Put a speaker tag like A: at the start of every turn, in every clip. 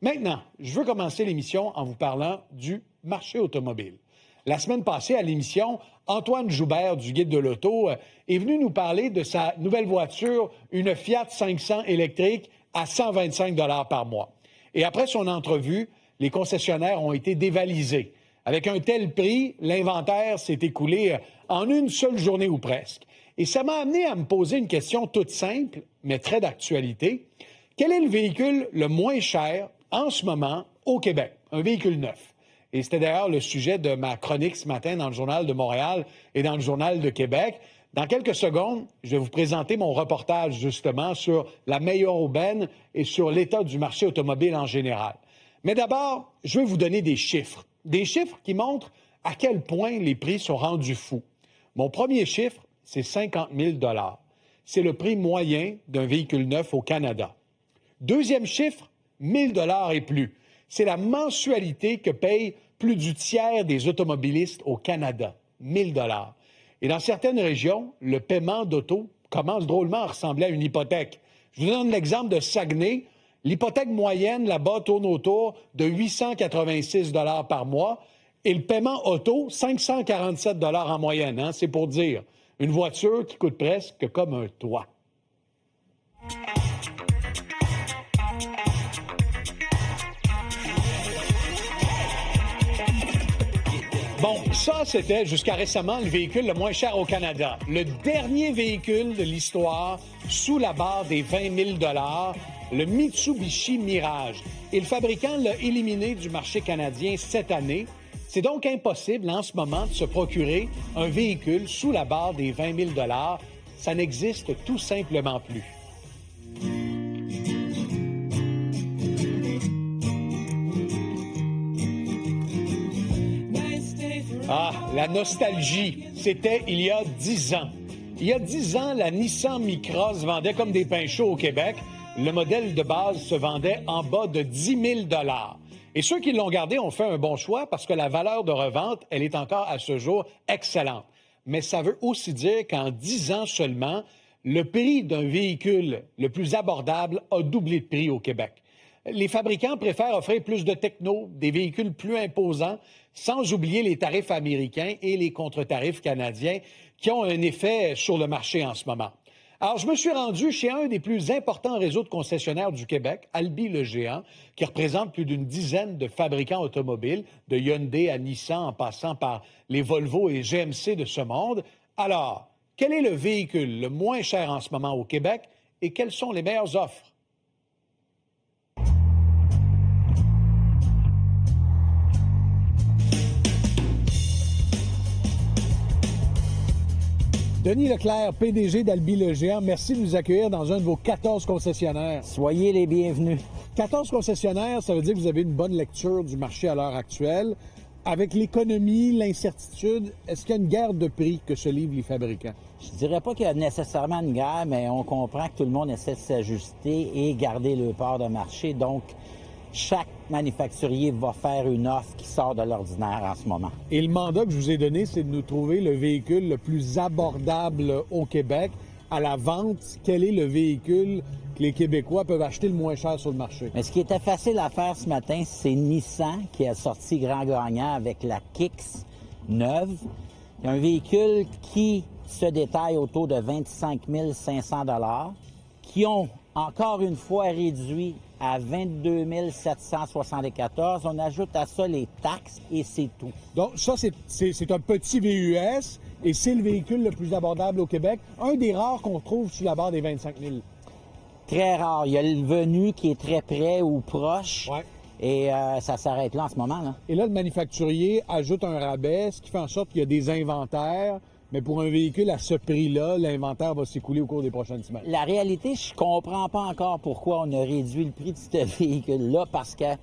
A: Maintenant, je veux commencer l'émission en vous parlant du marché automobile. La semaine passée, à l'émission, Antoine Joubert du Guide de l'Auto est venu nous parler de sa nouvelle voiture, une Fiat 500 électrique à 125 $ par mois. Et après son entrevue, les concessionnaires ont été dévalisés. Avec un tel prix, l'inventaire s'est écoulé en une seule journée ou presque. Et ça m'a amené à me poser une question toute simple, mais très d'actualité. Quel est le véhicule le moins cher en ce moment au Québec? Un véhicule neuf. Et c'était d'ailleurs le sujet de ma chronique ce matin dans le Journal de Montréal et dans le Journal de Québec. Dans quelques secondes, je vais vous présenter mon reportage justement sur la meilleure aubaine et sur l'état du marché automobile en général. Mais d'abord, je vais vous donner des chiffres. Des chiffres qui montrent à quel point les prix sont rendus fous. Mon premier chiffre, c'est 50 000 $. C'est le prix moyen d'un véhicule neuf au Canada. Deuxième chiffre, 1 000 $ et plus. C'est la mensualité que payent plus du tiers des automobilistes au Canada, 1 000 $. Et dans certaines régions, le paiement d'auto commence drôlement à ressembler à une hypothèque. Je vous donne l'exemple de Saguenay. L'hypothèque moyenne là-bas tourne autour de 886 $ par mois et le paiement auto, 547 $ en moyenne. Hein, c'est pour dire une voiture qui coûte presque comme un toit. Bon, ça, c'était jusqu'à récemment le véhicule le moins cher au Canada. Le dernier véhicule de l'histoire sous la barre des 20 000 $, le Mitsubishi Mirage. Et le fabricant l'a éliminé du marché canadien cette année. C'est donc impossible en ce moment de se procurer un véhicule sous la barre des 20 000 $. Ça n'existe tout simplement plus. Ah, la nostalgie, c'était il y a 10 ans. Il y a 10 ans, la Nissan Micra se vendait comme des pains chauds au Québec. Le modèle de base se vendait en bas de 10 000 $. Et ceux qui l'ont gardé ont fait un bon choix parce que la valeur de revente, elle est encore à ce jour excellente. Mais ça veut aussi dire qu'en 10 ans seulement, le prix d'un véhicule le plus abordable a doublé de prix au Québec. Les fabricants préfèrent offrir plus de techno, des véhicules plus imposants, sans oublier les tarifs américains et les contre-tarifs canadiens qui ont un effet sur le marché en ce moment. Alors, je me suis rendu chez un des plus importants réseaux de concessionnaires du Québec, Albi le Géant, qui représente plus d'une dizaine de fabricants automobiles, de Hyundai à Nissan, en passant par les Volvo et GMC de ce monde. Alors, quel est le véhicule le moins cher en ce moment au Québec et quelles sont les meilleures offres? Denis Leclerc, PDG d'Albi le Géant, merci de nous accueillir dans un de vos 14 concessionnaires.
B: Soyez les bienvenus.
A: 14 concessionnaires, ça veut dire que vous avez une bonne lecture du marché à l'heure actuelle. Avec l'économie, l'incertitude, est-ce qu'il y a une guerre de prix que se livrent les fabricants?
B: Je dirais pas qu'il y a nécessairement une guerre, mais on comprend que tout le monde essaie de s'ajuster et garder le part de marché. Donc, chaque manufacturier va faire une offre qui sort de l'ordinaire en ce moment.
A: Et le mandat que je vous ai donné, c'est de nous trouver le véhicule le plus abordable au Québec. À la vente, quel est le véhicule que les Québécois peuvent acheter le moins cher sur le marché?
B: Mais ce qui était facile à faire ce matin, c'est Nissan qui a sorti grand gagnant avec la Kicks neuve. Il y a un véhicule qui se détaille autour de 25 500 $, qui ont encore une fois réduit à 22 774. On ajoute à ça les taxes et c'est tout.
A: Donc, ça, c'est un petit VUS et c'est le véhicule le plus abordable au Québec. Un des rares qu'on trouve sous la barre des 25 000.
B: Très rare. Il y a le Venu qui est très près ou proche.
A: Ouais.
B: Et ça s'arrête là en ce moment. Là.
A: Et là, le manufacturier ajoute un rabais, ce qui fait en sorte qu'il y a des inventaires. Mais pour un véhicule à ce prix-là, l'inventaire va s'écouler au cours des prochaines semaines.
B: La réalité, je comprends pas encore pourquoi on a réduit le prix de ce véhicule-là, parce qu'à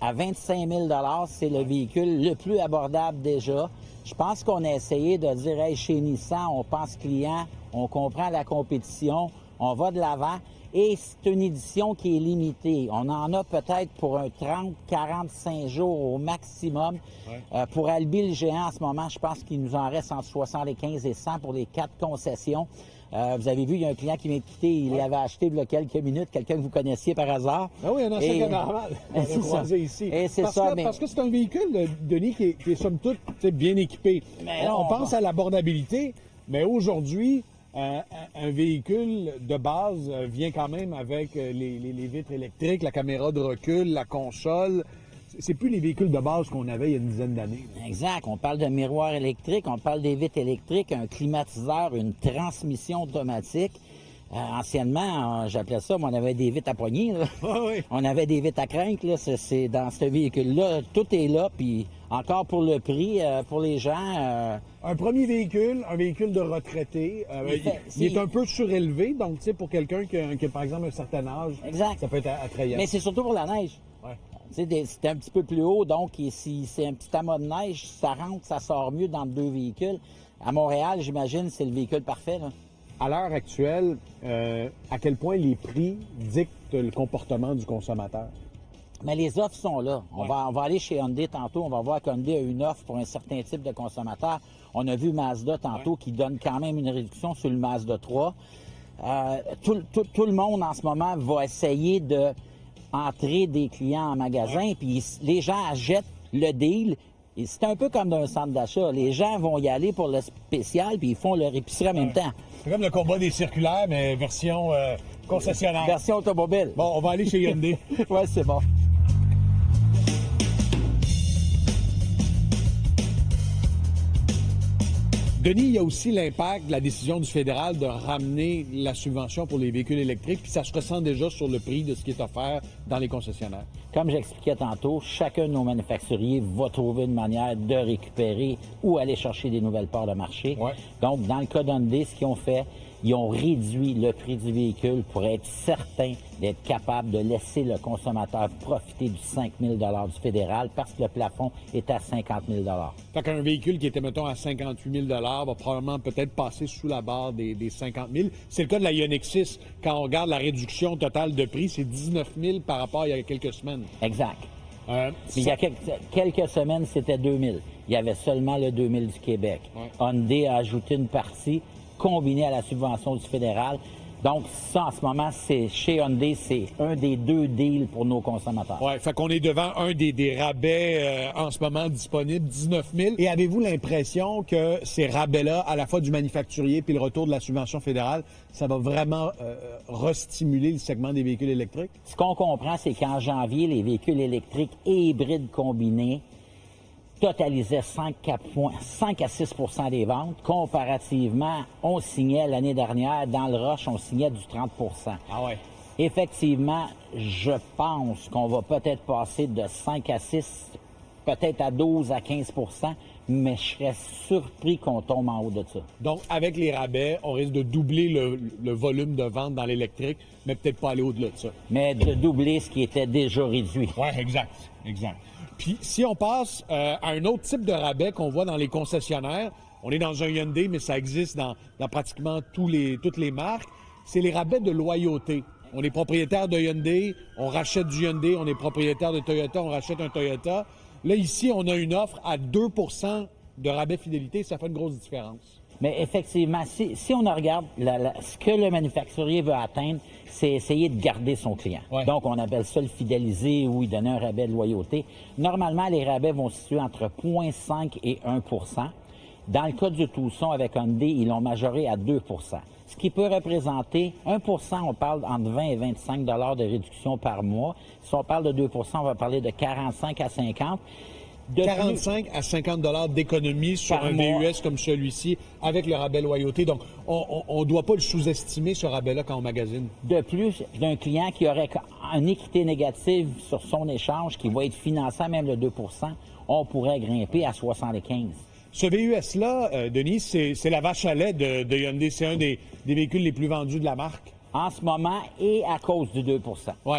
B: 25 000 $, c'est le véhicule le plus abordable déjà. Je pense qu'on a essayé de dire, hey, chez Nissan, on pense client, on comprend la compétition, on va de l'avant. Et c'est une édition qui est limitée. On en a peut-être pour un 30-45 jours au maximum. Ouais. Pour Albi le Géant, en ce moment, je pense qu'il nous en reste entre 75 et 100 pour les 4 concessions. Vous avez vu, il y a un client qui vient de quitter, il l'avait acheté il y a quelques minutes, quelqu'un que vous connaissiez par hasard.
A: Ah oui, un ancien camarade. On
B: c'est
A: l'a croisé ici.
B: Et c'est
A: parce
B: ça,
A: que,
B: mais...
A: parce que c'est un véhicule, Denis, qui est somme toute bien équipé.
B: Mais non,
A: on pense à l'abordabilité, mais aujourd'hui, un véhicule de base vient quand même avec les vitres électriques, la caméra de recul, la console. C'est plus les véhicules de base qu'on avait il y a une dizaine d'années.
B: Exact. On parle de miroir électrique, on parle des vitres électriques, un climatiseur, une transmission automatique. Anciennement, j'appelais ça, mais on avait des vitres à poignée. Là.
A: Ah oui.
B: On avait des vitres à crinque. Là. C'est dans ce véhicule-là. Tout est là. Puis encore pour le prix, pour les gens...
A: Un premier véhicule, un véhicule de retraité, il est un peu surélevé. Donc, tu sais, pour quelqu'un qui a, par exemple, un certain âge,
B: exact.
A: Ça peut être attrayant.
B: Mais c'est surtout pour la neige.
A: Ouais.
B: C'est un petit peu plus haut, donc si c'est un petit amas de neige, ça rentre, ça sort mieux dans deux véhicules. À Montréal, j'imagine, c'est le véhicule parfait. Là.
A: À l'heure actuelle, à quel point les prix dictent le comportement du consommateur?
B: Mais les offres sont là.
A: Ouais.
B: On va aller chez Hyundai tantôt, on va voir qu'Hyundai a une offre pour un certain type de consommateur. On a vu Mazda tantôt qui donne quand même une réduction sur le Mazda 3. Tout le monde en ce moment va essayer de entrer des clients en magasin, puis les gens achètent le deal. Et c'est un peu comme dans un centre d'achat. Les gens vont y aller pour le spécial, puis ils font leur épicerie en même temps.
A: C'est comme le combat des circulaires, mais version concessionnaire.
B: Version automobile.
A: Bon, on va aller chez Hyundai.
B: Ouais, c'est bon.
A: Denis, il y a aussi l'impact de la décision du fédéral de ramener la subvention pour les véhicules électriques, puis ça se ressent déjà sur le prix de ce qui est offert dans les concessionnaires.
B: Comme j'expliquais tantôt, chacun de nos manufacturiers va trouver une manière de récupérer ou aller chercher des nouvelles parts de marché.
A: Ouais.
B: Donc, dans le cas d'Hyundai, ce qu'ils ont fait, ils ont réduit le prix du véhicule pour être certain d'être capable de laisser le consommateur profiter du 5 000 du fédéral parce que le plafond est à 50 000
A: Fait qu'un véhicule qui était, mettons, à 58 000 va probablement peut-être passer sous la barre des 50 000. C'est le cas de la Ioniq 6. Quand on regarde la réduction totale de prix, c'est 19 000 par rapport à il y a quelques semaines.
B: Exact. Il y a quelques semaines, c'était 2 000. Il y avait seulement le 2 000 du Québec.
A: Ouais.
B: Hyundai a ajouté une partie combinée à la subvention du fédéral. Donc, ça, en ce moment, c'est chez Hyundai, c'est un des deux deals pour nos consommateurs.
A: Oui, fait qu'on est devant un des rabais en ce moment disponibles, 19 000. Et avez-vous l'impression que ces rabais-là, à la fois du manufacturier puis le retour de la subvention fédérale, ça va vraiment restimuler le segment des véhicules électriques?
B: Ce qu'on comprend, c'est qu'en janvier, les véhicules électriques et hybrides combinés totalisaient 5 à 6 des ventes. Comparativement, on signait l'année dernière, dans le rush, on signait du 30
A: Ah ouais.
B: Effectivement, je pense qu'on va peut-être passer de 5 à 6, peut-être à 12 à 15 mais je serais surpris qu'on tombe en haut de ça.
A: Donc, avec les rabais, on risque de doubler le volume de vente dans l'électrique, mais peut-être pas aller au-delà de ça.
B: Mais de doubler ce qui était déjà réduit.
A: Oui, exact. Puis, si on passe à un autre type de rabais qu'on voit dans les concessionnaires, on est dans un Hyundai, mais ça existe dans pratiquement toutes les marques, c'est les rabais de loyauté. On est propriétaire de Hyundai, on rachète du Hyundai, on est propriétaire de Toyota, on rachète un Toyota. Là, ici, on a une offre à 2 de rabais fidélité, ça fait une grosse différence.
B: Mais effectivement, si on regarde ce que le manufacturier veut atteindre, c'est essayer de garder son client.
A: Ouais.
B: Donc, on appelle ça le fidéliser ou lui donner un rabais de loyauté. Normalement, les rabais vont se situer entre 0,5 et 1 Dans le cas du Tucson avec Hyundai, ils l'ont majoré à 2 ce qui peut représenter 1 on parle entre 20 et 25 de réduction par mois. Si on parle de 2 on va parler de 45 à 50.
A: 45 à 50 d'économie sur
B: Par
A: un
B: mois.
A: VUS comme celui-ci avec le rabais loyauté. Donc, on ne doit pas le sous-estimer, ce rabais-là, quand on magasine.
B: De plus, d'un client qui aurait une équité négative sur son échange, qui va être financé à même le 2 on pourrait grimper à 75.
A: Ce VUS-là, Denis, c'est la vache à lait de Hyundai. C'est un des véhicules les plus vendus de la marque.
B: En ce moment, et à cause du 2
A: Oui.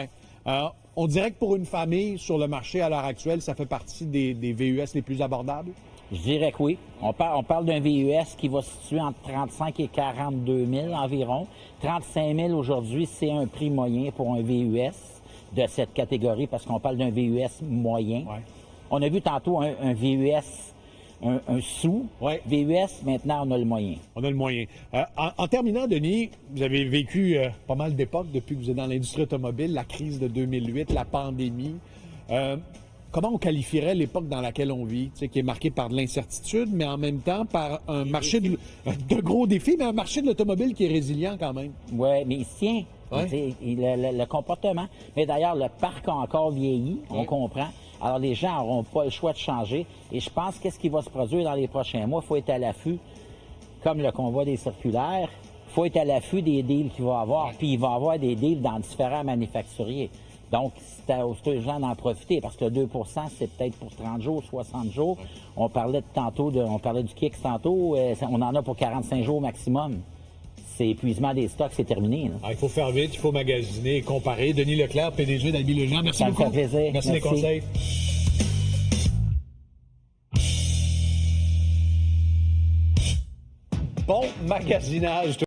A: On dirait que pour une famille sur le marché à l'heure actuelle, ça fait partie des VUS les plus abordables?
B: Je dirais que oui. On parle d'un VUS qui va se situer entre 35 et 42 000 environ. 35 000 aujourd'hui, c'est un prix moyen pour un VUS de cette catégorie parce qu'on parle d'un VUS moyen.
A: Ouais.
B: On a vu tantôt un VUS un sou.
A: Ouais.
B: VUS, maintenant, on a le moyen.
A: On a le moyen. En terminant, Denis, vous avez vécu pas mal d'époques depuis que vous êtes dans l'industrie automobile, la crise de 2008, la pandémie. Comment on qualifierait l'époque dans laquelle on vit, qui est marquée par de l'incertitude, mais en même temps par un marché de gros défis, mais un marché de l'automobile qui est résilient quand même?
B: Oui, mais il se tient.
A: Ouais.
B: Le comportement. Mais d'ailleurs, le parc a encore vieilli, on comprend. Alors, les gens n'auront pas le choix de changer. Et je pense qu'est-ce qui va se produire dans les prochains mois, il faut être à l'affût, comme le convoi des circulaires, il faut être à l'affût des deals qu'il va y avoir. Puis il va y avoir des deals dans différents manufacturiers. Donc, c'est aux gens d'en profiter, parce que le 2 c'est peut-être pour 30 jours, 60 jours. On parlait du Kicks tantôt, on en a pour 45 jours maximum. C'est épuisement des stocks, c'est terminé.
A: Il faut faire vite, il faut magasiner et comparer. Denis Leclerc, PDG d'Albi Legend. Merci beaucoup.
B: Ça me fait plaisir.
A: Merci des conseils. Bon magasinage.